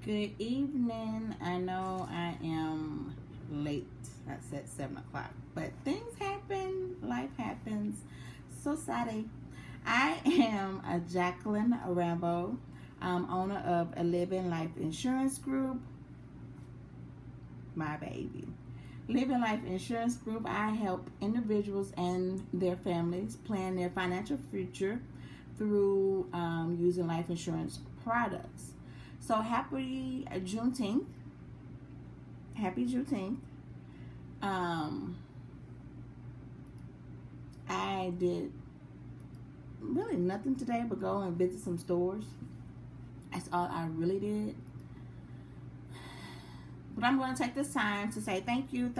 Good evening. I know I am late. I said 7 o'clock, but things happen. Life happens. So sorry. I am a Jacqueline Rambo, owner of a Living Life Insurance Group. My baby. Living Life Insurance Group. I help individuals and their families plan their financial future through using life insurance products. So happy Juneteenth. Happy Juneteenth. I did really nothing today but go and visit some stores. That's all I really did. But I'm going to take this time to say thank you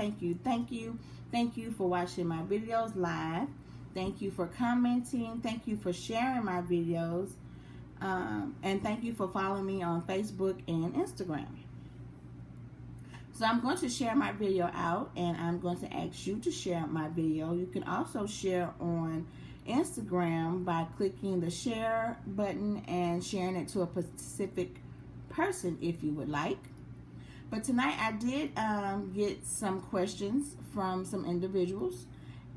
for watching my videos live. Thank you for commenting. Thank you for sharing my videos. And thank you for following me on Facebook and Instagram. So I'm going to share my video out, and I'm going to ask you to share my video. You can also share on Instagram by clicking the share button and sharing it to a specific person if you would like. But tonight I did get some questions from some individuals,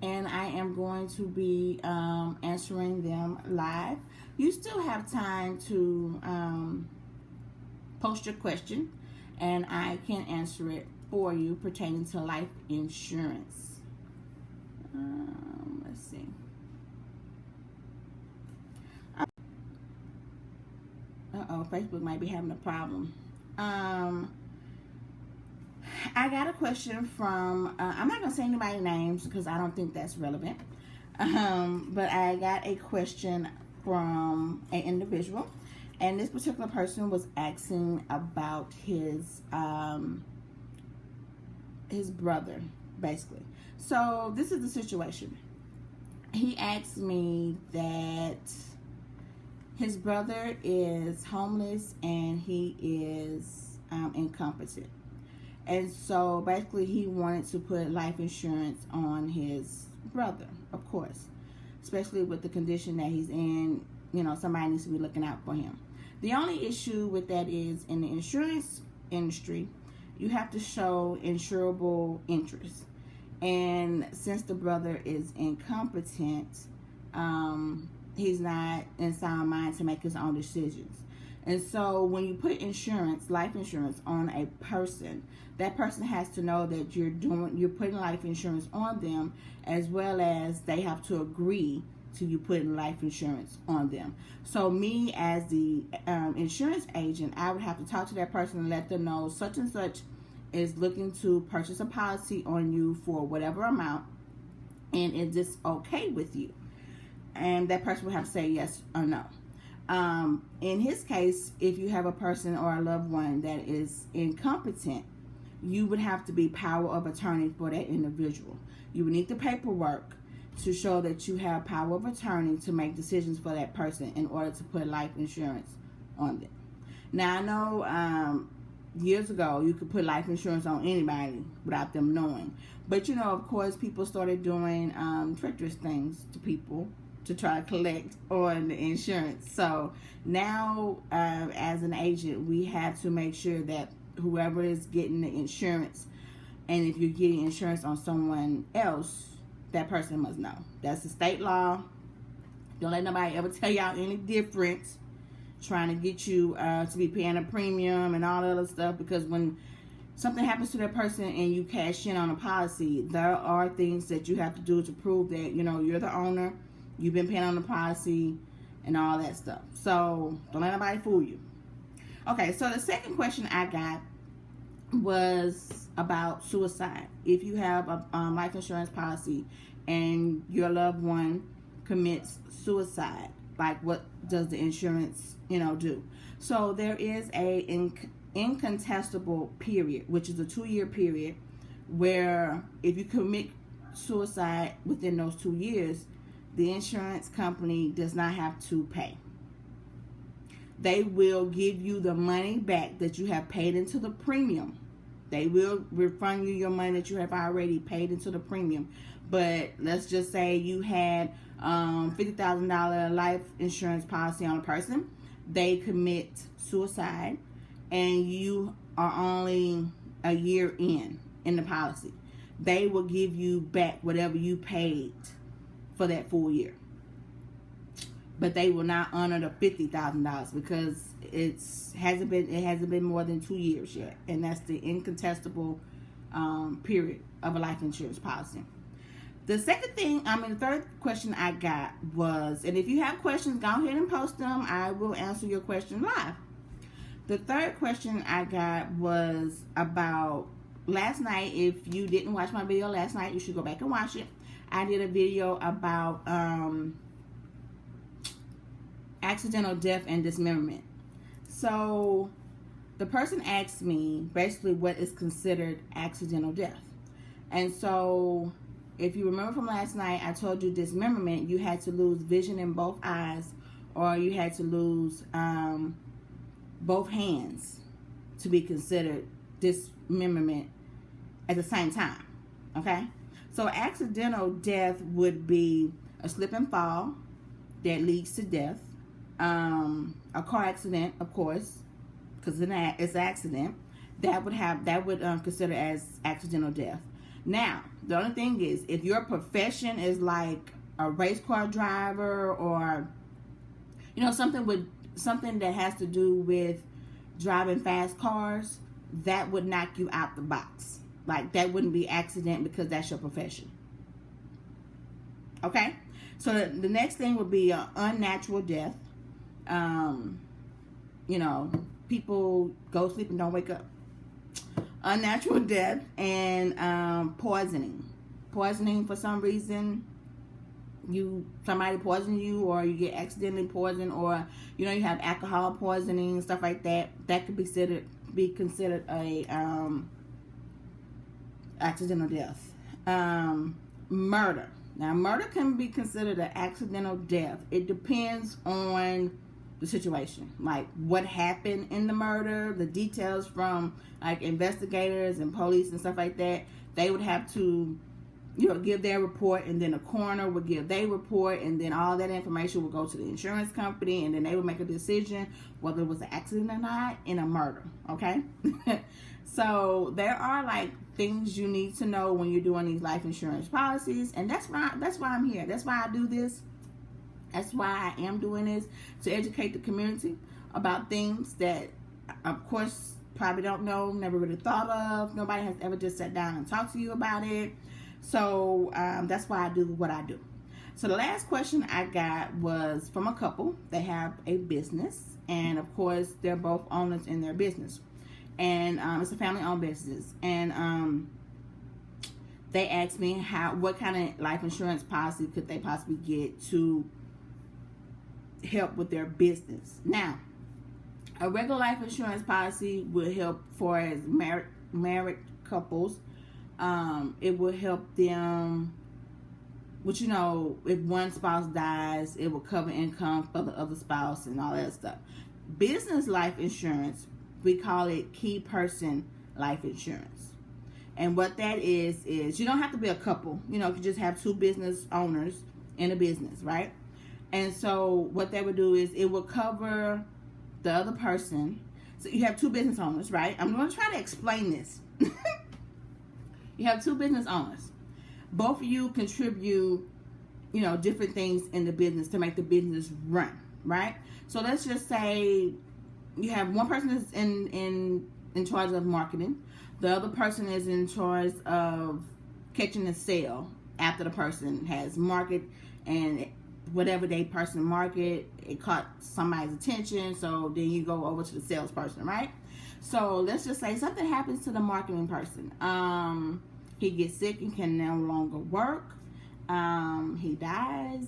and I am going to be answering them live. You still have time to post your question, and I can answer it for you pertaining to life insurance. Let's see. Facebook might be having a problem. I got a question from, I'm not going to say anybody's names because I don't think that's relevant. But I got a question from an individual, and this particular person was asking about his brother, basically. So this is the situation. He asked me that his brother is homeless and he is incompetent. And so basically he wanted to put life insurance on his brother, of course, especially with the condition that he's in. You know, somebody needs to be looking out for him. The only issue with that is in the insurance industry, you have to show insurable interest. And since the brother is incompetent, he's not in sound mind to make his own decisions. And so when you put insurance, life insurance on a person, that person has to know that you're putting life insurance on them, as well as they have to agree to you putting life insurance on them. So me as the insurance agent, I would have to talk to that person and let them know such and such is looking to purchase a policy on you for whatever amount, and is this okay with you? And that person would have to say yes or no. In his case, if you have a person or a loved one that is incompetent, you would have to be power of attorney for that individual. You would need the paperwork to show that you have power of attorney to make decisions for that person in order to put life insurance on them. Now, I know years ago you could put life insurance on anybody without them knowing. But, you know, of course, people started doing treacherous things to people to try to collect on the insurance. So now, as an agent, we have to make sure that whoever is getting the insurance, and if you're getting insurance on someone else, that person must know. That's the state law. Don't let nobody ever tell y'all any different, trying to get you to be paying a premium and all that other stuff, because when something happens to that person and you cash in on a policy, there are things that you have to do to prove that, you know, you're the owner, you've been paying on the policy, and all that stuff. So don't let nobody fool you. Okay, so the second question I got was about suicide. If you have a life insurance policy and your loved one commits suicide, like what does the insurance, do? So there is a incontestable period, which is a 2-year period, where if you commit suicide within those 2 years, the insurance company does not have to pay. They will give you the money back that you have paid into the premium. They will refund you your money that you have already paid into the premium. But let's just say you had $50,000 life insurance policy on a person. They commit suicide, and you are only a year in the policy, they will give you back whatever you paid for that full year. But they will not honor the $50,000 because it hasn't been more than 2 years yet, and that's the incontestable period of a life insurance policy. The third question I got was, and if you have questions, go ahead and post them. I will answer your question live. The third question I got was about last night. If you didn't watch my video last night, you should go back and watch it. I did a video about accidental death and dismemberment. So the person asked me basically what is considered accidental death. And so if you remember from last night, I told you dismemberment, you had to lose vision in both eyes, or you had to lose both hands to be considered dismemberment at the same time. Okay? So accidental death would be a slip and fall that leads to death. A car accident, of course, because it's an accident. That would consider as accidental death. Now, the only thing is, if your profession is like a race car driver, or something that has to do with driving fast cars, that would knock you out the box. Like, that wouldn't be accident because that's your profession. Okay? So the next thing would be an unnatural death. People go sleep and don't wake up. Unnatural death and poisoning. Poisoning for some reason. Somebody poison you, or you get accidentally poisoned, or you have alcohol poisoning, stuff like that. That could be considered a accidental death. Murder. Now, murder can be considered an accidental death. It depends on the situation, like what happened in the murder, the details from like investigators and police and stuff like that. They would have to give their report, and then a coroner would give their report, and then all that information would go to the insurance company, and then they would make a decision whether it was an accident or not in a murder. Okay? So there are like things you need to know when you're doing these life insurance policies, and that's why I'm here. That's why I do this. That's why I am doing this, to educate the community about things that, of course, probably don't know, never really thought of. Nobody has ever just sat down and talked to you about it. So that's why I do what I do. So the last question I got was from a couple. They have a business, and of course, they're both owners in their business. And it's a family-owned business. And they asked me what kind of life insurance policy could they possibly get to help with their business. Now, a regular life insurance policy would help for as married couples. It will help them, which if one spouse dies, it will cover income for the other spouse and all that stuff. Business life insurance, we call it key person life insurance. And what that is you don't have to be a couple. You can just have two business owners in a business, right? And so what they would do is it will cover the other person. So you have two business owners, right? I'm going to try to explain this. You have two business owners. Both of you contribute, different things in the business to make the business run, right? So let's just say you have one person that's in charge of marketing. The other person is in charge of catching the sale after the person has marketed, and whatever they person market, it caught somebody's attention, so then you go over to the salesperson, right? So let's just say something happens to the marketing person. He gets sick and can no longer work. He dies.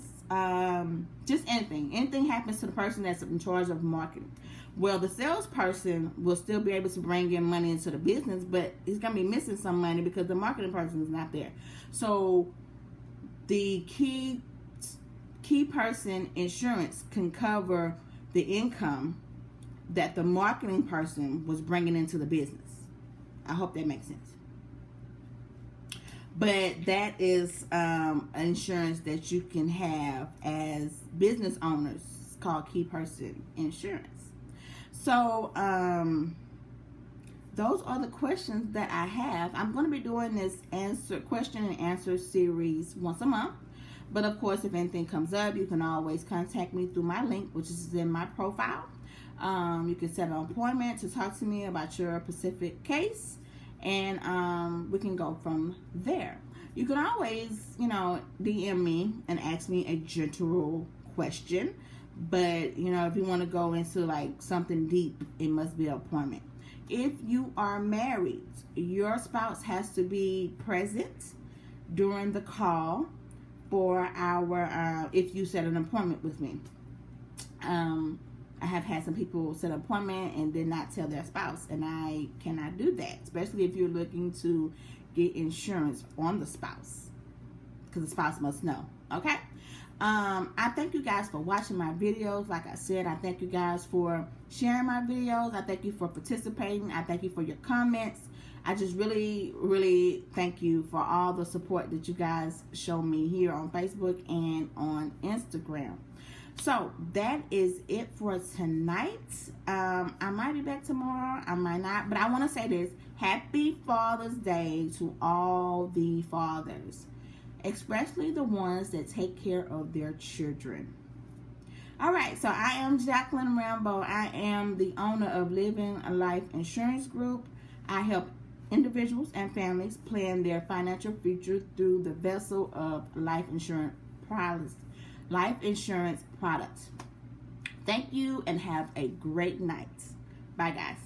Just anything happens to the person that's in charge of marketing. Well, the salesperson will still be able to bring in money into the business, but he's going to be missing some money because the marketing person is not there. So the key person insurance can cover the income that the marketing person was bringing into the business. I hope that makes sense. But that is insurance that you can have as business owners. It's called key person insurance. So those are the questions that I have. I'm going to be doing this question and answer series once a month. But of course, if anything comes up, you can always contact me through my link, which is in my profile. You can set an appointment to talk to me about your specific case, and we can go from there. You can always, DM me and ask me a general question. But, if you want to go into like something deep, it must be an appointment. If you are married, your spouse has to be present during the call for if you set an appointment with me. I have had some people set an appointment and did not tell their spouse, and I cannot do that, especially if you're looking to get insurance on the spouse, because the spouse must know. Okay. I thank you guys for watching my videos. Like I said, I thank you guys for sharing my videos. I thank you for participating. I thank you for your comments. I just really, really thank you for all the support that you guys show me here on Facebook and on Instagram. So that is it for tonight. I might be back tomorrow. I might not. But I want to say this. Happy Father's Day to all the fathers, especially the ones that take care of their children. All right, so I am Jacqueline Rambo. I am the owner of Living a Life Insurance Group. I help individuals and families plan their financial future through the vessel of life insurance products. Thank you and have a great night. Bye, guys.